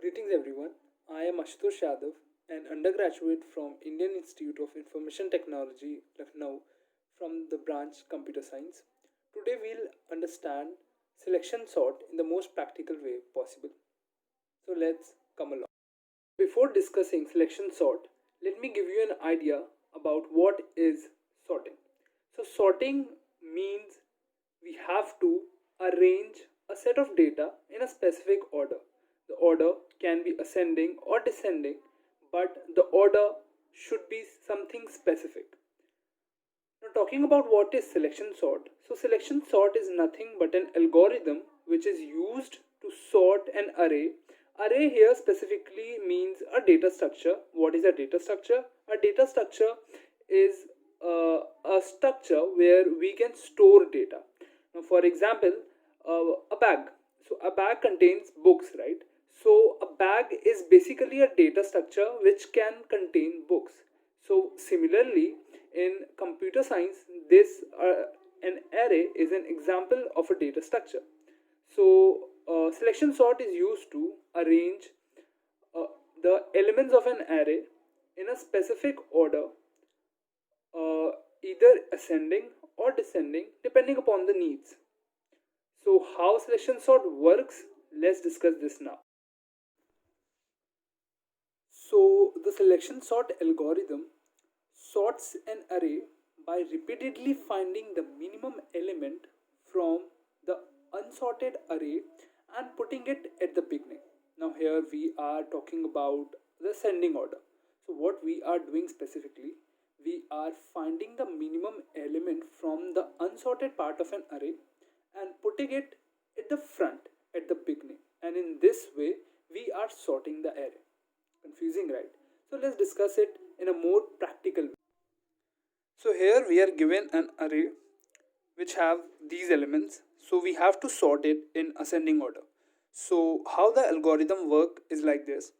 Greetings everyone. I am Ashutosh Yadav, an undergraduate from Indian Institute of Information Technology, Lucknow, from the branch Computer Science. Today we'll understand selection sort in the most practical way possible. So let's come along. Before discussing selection sort, let me give you an idea about what is sorting. So sorting means we have to arrange a set of data in a specific order. The order can be ascending or descending, but the order should be something specific. Now, talking about what is selection sort. So, selection sort is nothing but an algorithm which is used to sort an array. Array here specifically means a data structure. What is a data structure? A data structure is a structure where we can store data. Now, for example, a bag. So, a bag contains books, right? So, a bag is basically a data structure which can contain books. So, similarly, in computer science, this an array is an example of a data structure. So, selection sort is used to arrange uh, the elements of an array in a specific order, either ascending or descending, depending upon the needs. So, how selection sort works? Let's discuss this now. So, the selection sort algorithm sorts an array by repeatedly finding the minimum element from the unsorted array and putting it at the beginning. Now, here we are talking about the ascending order. So, what we are doing specifically, we are finding the minimum element from the unsorted part of an array and putting it at the front at the beginning. And in this way, we are sorting the array. Confusing, right? So, let's discuss it in a more practical way. So here we are given an array which have these elements. So we have to sort it in ascending order. So how the algorithm work is like this.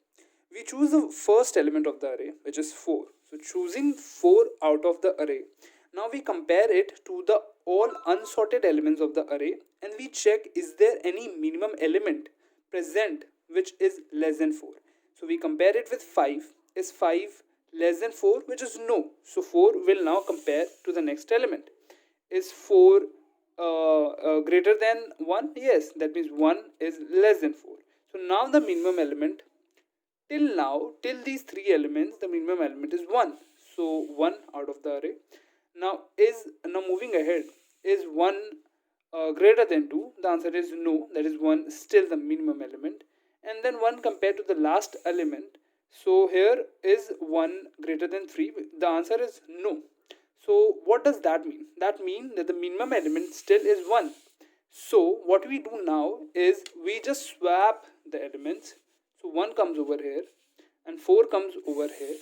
We choose the first element of the array, which is 4. So choosing 4 out of the array. Now we compare it to the all unsorted elements of the array and we check is there any minimum element present which is less than 4. So we compare it with 5. Is 5 less than 4, which is no. So 4 will now compare to the next element. Is 4 greater than 1? Yes, that means 1 is less than 4. So now the minimum element, till these three elements, the minimum element is 1. So 1 out of the array. Now moving ahead, is 1 greater than 2? The answer is no, that is 1 still the minimum element. And then 1 compared to the last element. So here is 1 greater than 3. The answer is no. So what does that mean? That means that the minimum element still is 1. So what we do now is we just swap the elements. So 1 comes over here and 4 comes over here.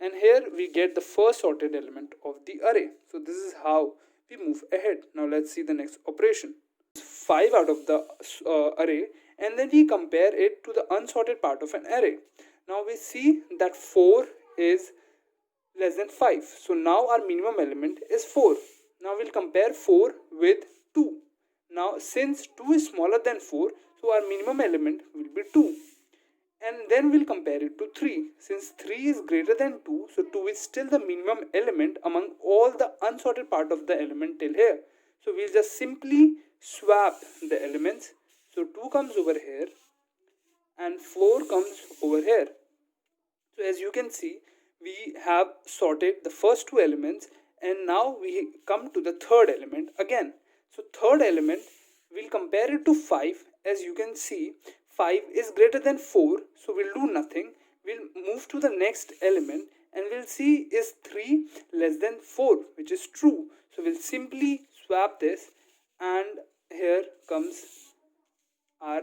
And here we get the first sorted element of the array. So this is how we move ahead. Now let's see the next operation. 5 out of the array and then we compare it to the unsorted part of an array. Now we see that 4 is less than 5. So now our minimum element is 4. Now we'll compare 4 with 2. Now since 2 is smaller than 4, so our minimum element will be 2. And then we'll compare it to 3. Since 3 is greater than 2, so 2 is still the minimum element among all the unsorted part of the element till here. So we'll just simply swap the elements. So 2 comes over here and 4 comes over here. So as you can see, we have sorted the first two elements and now we come to the third element again. So third element, we'll compare it to 5. As you can see, 5 is greater than 4, so we'll do nothing. We'll move to the next element and we'll see is 3 less than 4, which is true. So we'll simply swap this and here comes our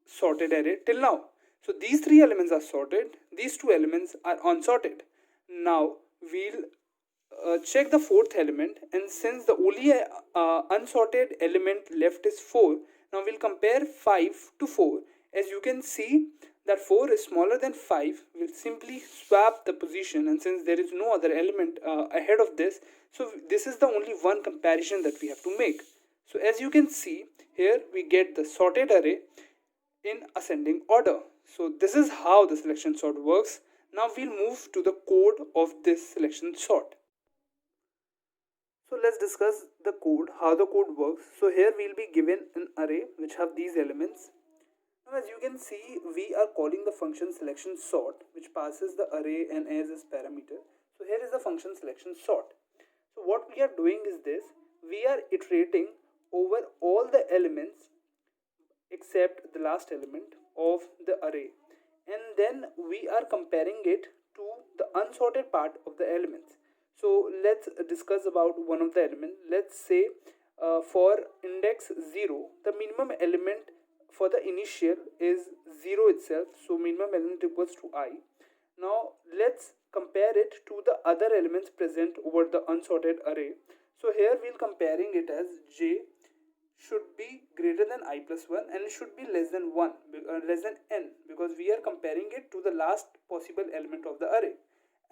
sorted array till now. So these three elements are sorted, these two elements are unsorted. Now we'll check the fourth element, and since the only unsorted element left is 4, now we'll compare 5 to 4. As you can see that 4 is smaller than 5, we'll simply swap the position, and since there is no other element ahead of this, so this is the only one comparison that we have to make. So as you can see here, we get the sorted array in ascending order. So this is how the selection sort works. Now we'll move to the code of this selection sort. So let's discuss the code, how the code works. So here we'll be given an array which have these elements. Now as you can see, we are calling the function selection sort, which passes the array and as its parameter. So here is the function selection sort. So what we are doing is this: we are iterating over all the elements except the last element of the array, and then we are comparing it to the unsorted part of the elements. So let's discuss about one of the element. Let's say for index 0, the minimum element for the initial is 0 itself, so minimum element equals to I. Now let's compare it to the other elements present over the unsorted array. So here we'll comparing it as j should be greater than I plus 1 and it should be less than 1, less than n, because we are comparing it to the last possible element of the array,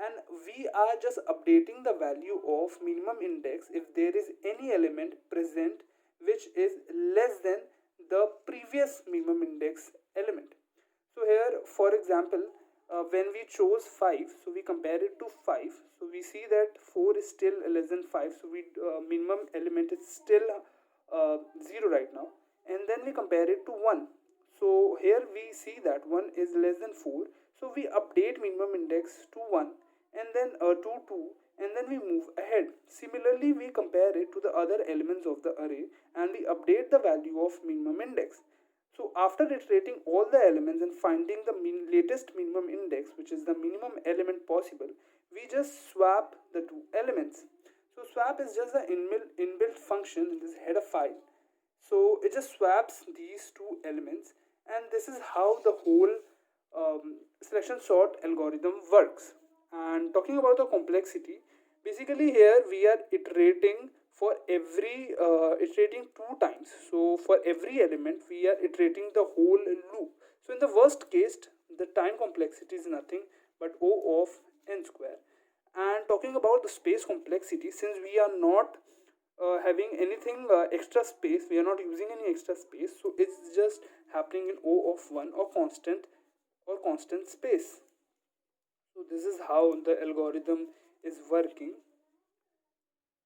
and we are just updating the value of minimum index if there is any element present which is less than the previous minimum index element. So here for example, when we chose 5, so we compare it to 5, so we see that 4 is still less than 5, so we minimum element is still 0 right now, and then we compare it to 1. So here we see that 1 is less than 4, so we update minimum index to 1, and then to 2, and then we move ahead. Similarly, we compare it to the other elements of the array and we update the value of minimum index. So after iterating all the elements and finding the latest minimum index, which is the minimum element possible, we just swap the two elements. So swap is just the inbuilt function in this header file. So it just swaps these two elements, and this is how the whole selection sort algorithm works. And talking about the complexity, basically here we are iterating for every iterating two times. So for every element we are iterating the whole loop. So in the worst case, the time complexity is nothing but O of n square. And talking about the space complexity, since we are not having anything extra space, we are not using any extra space, so it's just happening in O of 1 or constant space. So this is how the algorithm is working.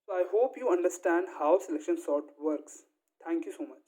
So I hope you understand how selection sort works. Thank you so much.